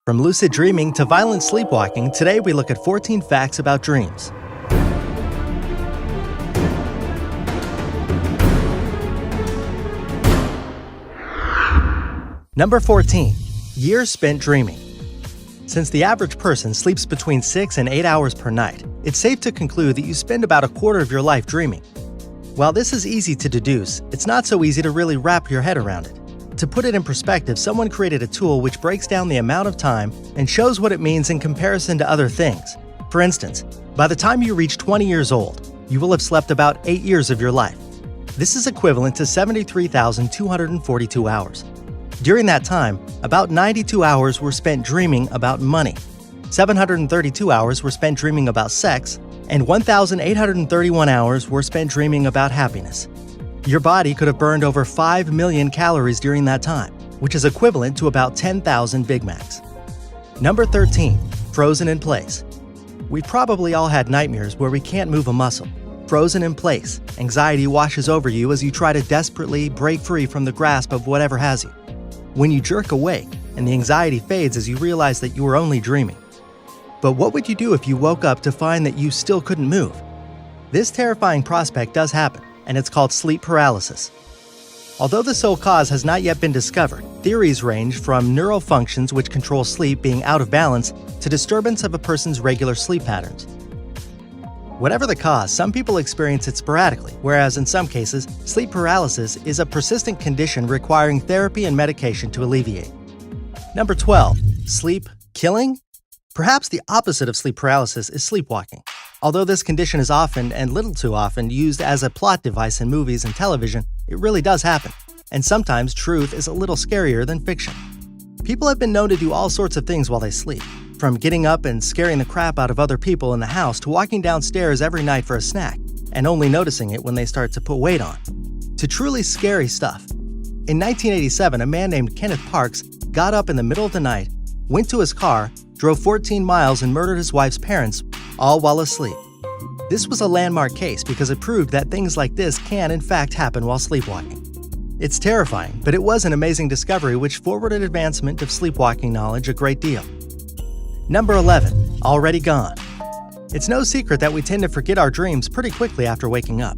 From lucid dreaming to violent sleepwalking, today we look at 14 facts about dreams. Number 14. Years spent dreaming. Since the average person sleeps between 6 and 8 hours per night, it's safe to conclude that you spend about a quarter of your life dreaming. While this is easy to deduce, it's not so easy to really wrap your head around it. To put it in perspective, someone created a tool which breaks down the amount of time and shows what it means in comparison to other things. For instance, by the time you reach 20 years old, you will have slept about 8 years of your life. This is equivalent to 73,242 hours. During that time, about 92 hours were spent dreaming about money, 732 hours were spent dreaming about sex, and 1,831 hours were spent dreaming about happiness. Your body could have burned over 5 million calories during that time, which is equivalent to about 10,000 Big Macs. Number 13. Frozen in place. We probably all had nightmares where we can't move a muscle. Frozen in place, anxiety washes over you as you try to desperately break free from the grasp of whatever has you. When you jerk awake, and the anxiety fades as you realize that you were only dreaming. But what would you do if you woke up to find that you still couldn't move? This terrifying prospect does happen, and it's called sleep paralysis. Although the sole cause has not yet been discovered, theories range from neural functions which control sleep being out of balance to disturbance of a person's regular sleep patterns. Whatever the cause, some people experience it sporadically, whereas in some cases, sleep paralysis is a persistent condition requiring therapy and medication to alleviate. Number 12. Sleep killing? Perhaps the opposite of sleep paralysis is sleepwalking. Although this condition is often, and little too often, used as a plot device in movies and television, it really does happen. And sometimes truth is a little scarier than fiction. People have been known to do all sorts of things while they sleep, from getting up and scaring the crap out of other people in the house to walking downstairs every night for a snack, and only noticing it when they start to put weight on, to truly scary stuff. In 1987, a man named Kenneth Parks got up in the middle of the night, went to his car, drove 14 miles and murdered his wife's parents, all while asleep. This was a landmark case because it proved that things like this can in fact happen while sleepwalking. It's terrifying, but it was an amazing discovery which forwarded advancement of sleepwalking knowledge a great deal. Number 11. Already gone. It's no secret that we tend to forget our dreams pretty quickly after waking up.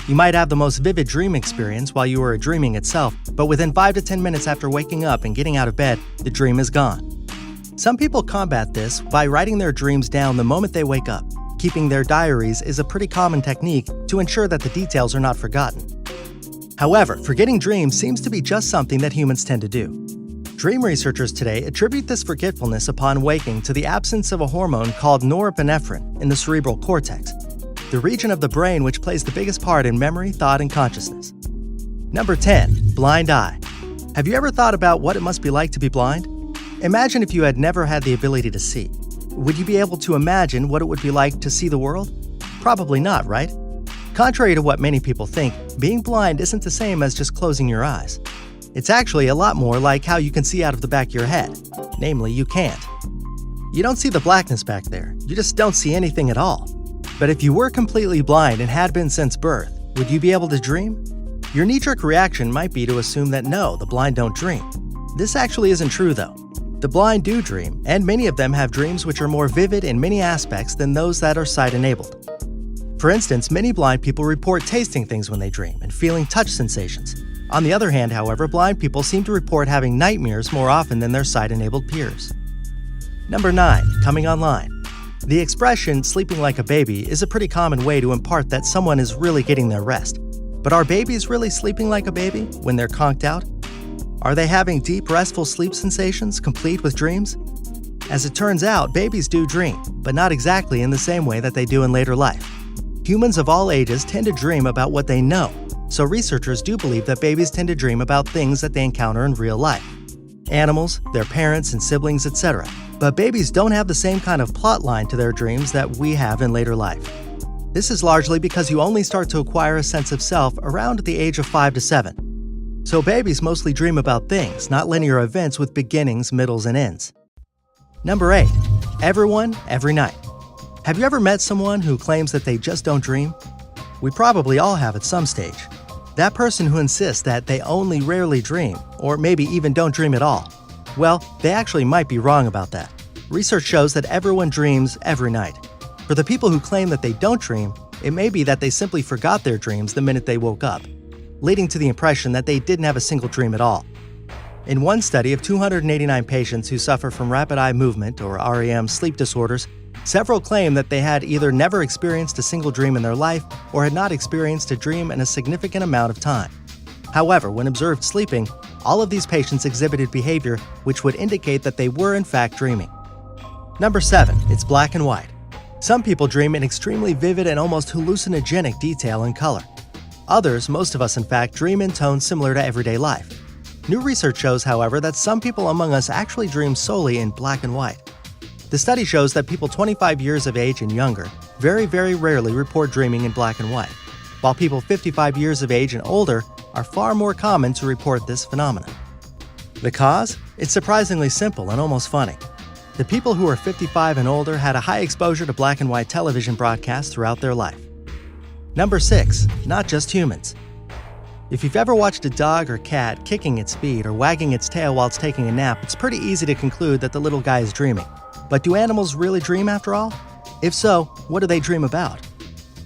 You might have the most vivid dream experience while you are dreaming itself, but within 5 to 10 minutes after waking up and getting out of bed, the dream is gone. Some people combat this by writing their dreams down the moment they wake up. Keeping their diaries is a pretty common technique to ensure that the details are not forgotten. However, forgetting dreams seems to be just something that humans tend to do. Dream researchers today attribute this forgetfulness upon waking to the absence of a hormone called norepinephrine in the cerebral cortex, the region of the brain which plays the biggest part in memory, thought, and consciousness. Number 10. Blind eye. Have you ever thought about what it must be like to be blind? Imagine if you had never had the ability to see. Would you be able to imagine what it would be like to see the world? Probably not, right? Contrary to what many people think, being blind isn't the same as just closing your eyes. It's actually a lot more like how you can see out of the back of your head. Namely, you can't. You don't see the blackness back there, you just don't see anything at all. But if you were completely blind and had been since birth, would you be able to dream? Your knee-jerk reaction might be to assume that no, the blind don't dream. This actually isn't true though. The blind do dream, and many of them have dreams which are more vivid in many aspects than those that are sight-enabled. For instance, many blind people report tasting things when they dream and feeling touch sensations. On the other hand, however, blind people seem to report having nightmares more often than their sight-enabled peers. Number 9. Coming online. The expression, sleeping like a baby, is a pretty common way to impart that someone is really getting their rest. But are babies really sleeping like a baby when they're conked out? Are they having deep, restful sleep sensations, complete with dreams? As it turns out, babies do dream, but not exactly in the same way that they do in later life. Humans of all ages tend to dream about what they know, so researchers do believe that babies tend to dream about things that they encounter in real life. Animals, their parents and siblings, etc. But babies don't have the same kind of plot line to their dreams that we have in later life. This is largely because you only start to acquire a sense of self around the age of 5 to 7. So babies mostly dream about things, not linear events with beginnings, middles, and ends. Number 8. Everyone, every night. Have you ever met someone who claims that they just don't dream? We probably all have at some stage. That person who insists that they only rarely dream, or maybe even don't dream at all. Well, they actually might be wrong about that. Research shows that everyone dreams every night. For the people who claim that they don't dream, it may be that they simply forgot their dreams the minute they woke up, leading to the impression that they didn't have a single dream at all. In one study of 289 patients who suffer from rapid eye movement or REM sleep disorders, several claim that they had either never experienced a single dream in their life or had not experienced a dream in a significant amount of time. However, when observed sleeping, all of these patients exhibited behavior which would indicate that they were in fact dreaming. Number 7. It's black and white. Some people dream in extremely vivid and almost hallucinogenic detail and color. Others, most of us in fact, dream in tones similar to everyday life. New research shows, however, that some people among us actually dream solely in black and white. The study shows that people 25 years of age and younger very rarely report dreaming in black and white, while people 55 years of age and older are far more common to report this phenomenon. The cause? It's surprisingly simple and almost funny. The people who are 55 and older had a high exposure to black and white television broadcasts throughout their life. Number 6. Not just humans. If you've ever watched a dog or cat kicking its feet or wagging its tail while it's taking a nap, it's pretty easy to conclude that the little guy is dreaming. But do animals really dream after all? If so, what do they dream about?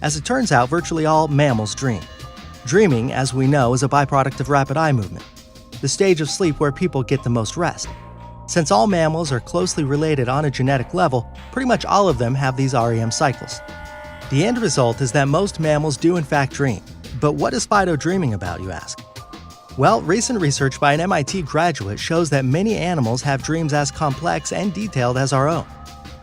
As it turns out, virtually all mammals dream. Dreaming, as we know, is a byproduct of rapid eye movement, the stage of sleep where people get the most rest. Since all mammals are closely related on a genetic level, pretty much all of them have these REM cycles. The end result is that most mammals do in fact dream. But what is Fido dreaming about, you ask? Well, recent research by an MIT graduate shows that many animals have dreams as complex and detailed as our own.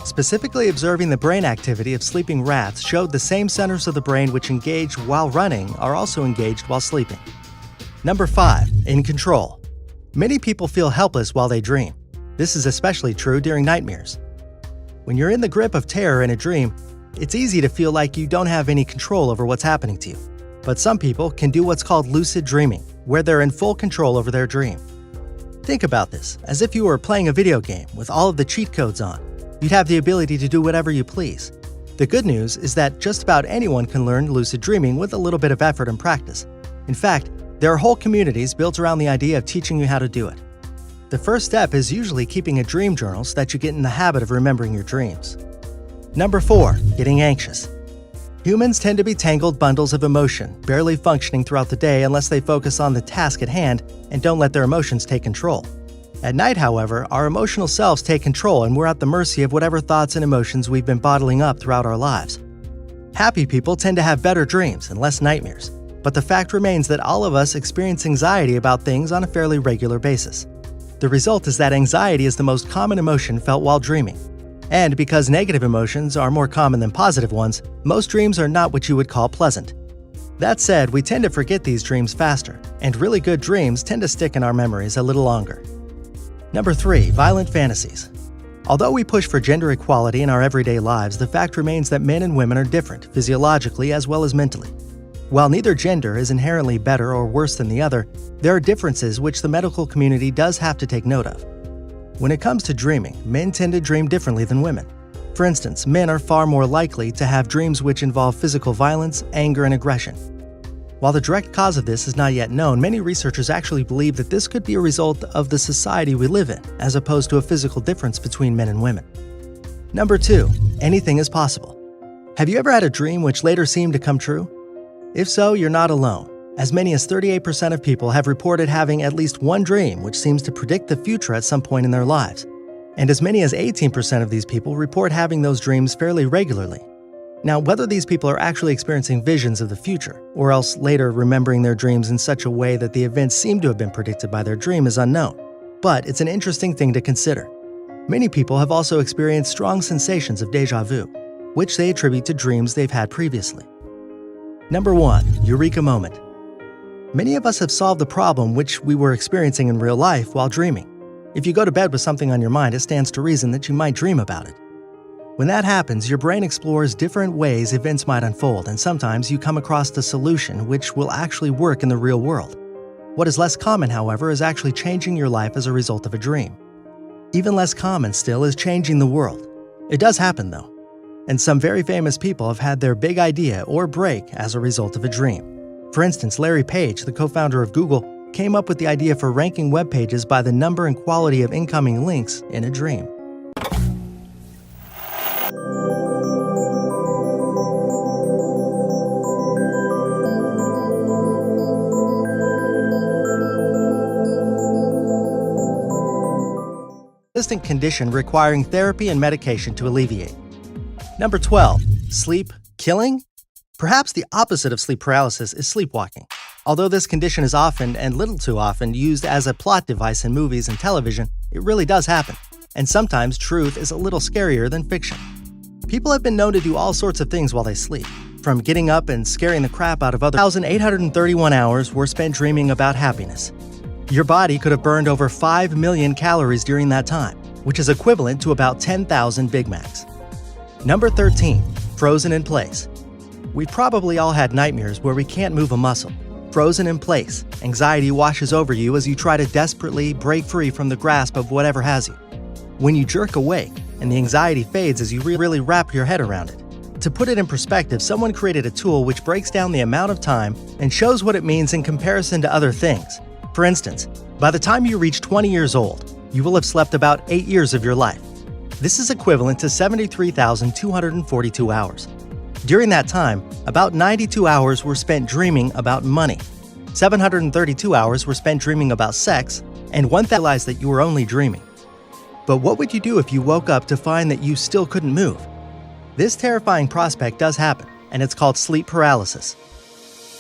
Specifically observing the brain activity of sleeping rats showed the same centers of the brain which engage while running are also engaged while sleeping. Number 5. In control. Many people feel helpless while they dream. This is especially true during nightmares. When you're in the grip of terror in a dream, it's easy to feel like you don't have any control over what's happening to you. But some people can do what's called lucid dreaming, where they're in full control over their dream. Think about this, as if you were playing a video game with all of the cheat codes on. You'd have the ability to do whatever you please. The good news is that just about anyone can learn lucid dreaming with a little bit of effort and practice. In fact, there are whole communities built around the idea of teaching you how to do it. The first step is usually keeping a dream journal so that you get in the habit of remembering your dreams. Number 4. Getting anxious. Humans tend to be tangled bundles of emotion, barely functioning throughout the day unless they focus on the task at hand and don't let their emotions take control. At night, however, our emotional selves take control and we're at the mercy of whatever thoughts and emotions we've been bottling up throughout our lives. Happy people tend to have better dreams and less nightmares, but the fact remains that all of us experience anxiety about things on a fairly regular basis. The result is that anxiety is the most common emotion felt while dreaming. And because negative emotions are more common than positive ones, most dreams are not what you would call pleasant. That said, we tend to forget these dreams faster, and really good dreams tend to stick in our memories a little longer. Number 3. Violent fantasies. Although we push for gender equality in our everyday lives, the fact remains that men and women are different, physiologically as well as mentally. While neither gender is inherently better or worse than the other, there are differences which the medical community does have to take note of. When it comes to dreaming, men tend to dream differently than women. For instance, men are far more likely to have dreams which involve physical violence, anger, and aggression. While the direct cause of this is not yet known, many researchers actually believe that this could be a result of the society we live in, as opposed to a physical difference between men and women. Number 2. Anything is possible. Have you ever had a dream which later seemed to come true? If so, you're not alone. As many as 38% of people have reported having at least one dream which seems to predict the future at some point in their lives. And as many as 18% of these people report having those dreams fairly regularly. Now, whether these people are actually experiencing visions of the future, or else later remembering their dreams in such a way that the events seem to have been predicted by their dream is unknown. But it's an interesting thing to consider. Many people have also experienced strong sensations of déjà vu, which they attribute to dreams they've had previously. Number 1. Eureka moment. Many of us have solved the problem which we were experiencing in real life while dreaming. If you go to bed with something on your mind, it stands to reason that you might dream about it. When that happens, your brain explores different ways events might unfold, and sometimes you come across the solution which will actually work in the real world. What is less common, however, is actually changing your life as a result of a dream. Even less common still is changing the world. It does happen, though. And some very famous people have had their big idea or break as a result of a dream. For instance, Larry Page, the co-founder of Google, came up with the idea for ranking web pages by the number and quality of incoming links in a dream. Persistent condition requiring therapy and medication to alleviate. Number 12. Sleep killing? Perhaps the opposite of sleep paralysis is sleepwalking. Although this condition is often, and little too often, used as a plot device in movies and television, it really does happen. And sometimes truth is a little scarier than fiction. People have been known to do all sorts of things while they sleep, from getting up and scaring the crap out of others. 1,831 hours were spent dreaming about happiness. Your body could have burned over 5 million calories during that time, which is equivalent to about 10,000 Big Macs. Number 13. Frozen in place. We probably all had nightmares where we can't move a muscle. Frozen in place, anxiety washes over you as you try to desperately break free from the grasp of whatever has you. When you jerk awake, and the anxiety fades as you really wrap your head around it. To put it in perspective, someone created a tool which breaks down the amount of time and shows what it means in comparison to other things. For instance, by the time you reach 20 years old, you will have slept about 8 years of your life. This is equivalent to 73,242 hours. During that time, about 92 hours were spent dreaming about money, 732 hours were spent dreaming about sex, and 1,000 realized that you were only dreaming. But what would you do if you woke up to find that you still couldn't move? This terrifying prospect does happen, and it's called sleep paralysis.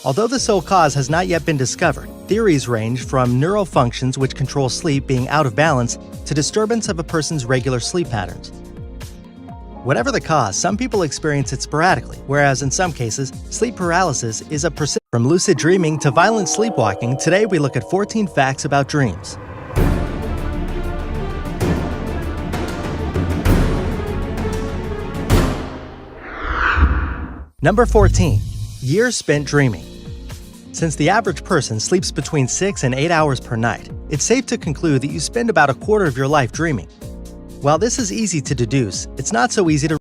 Although the sole cause has not yet been discovered, theories range from neural functions which control sleep being out of balance to disturbance of a person's regular sleep patterns. Whatever the cause, some people experience it sporadically, whereas in some cases, sleep paralysis is a persistent. From lucid dreaming to violent sleepwalking, today we look at 14 facts about dreams. Number 14. Years spent dreaming. Since the average person sleeps between 6 and 8 hours per night, it's safe to conclude that you spend about a quarter of your life dreaming. While this is easy to deduce, it's not so easy to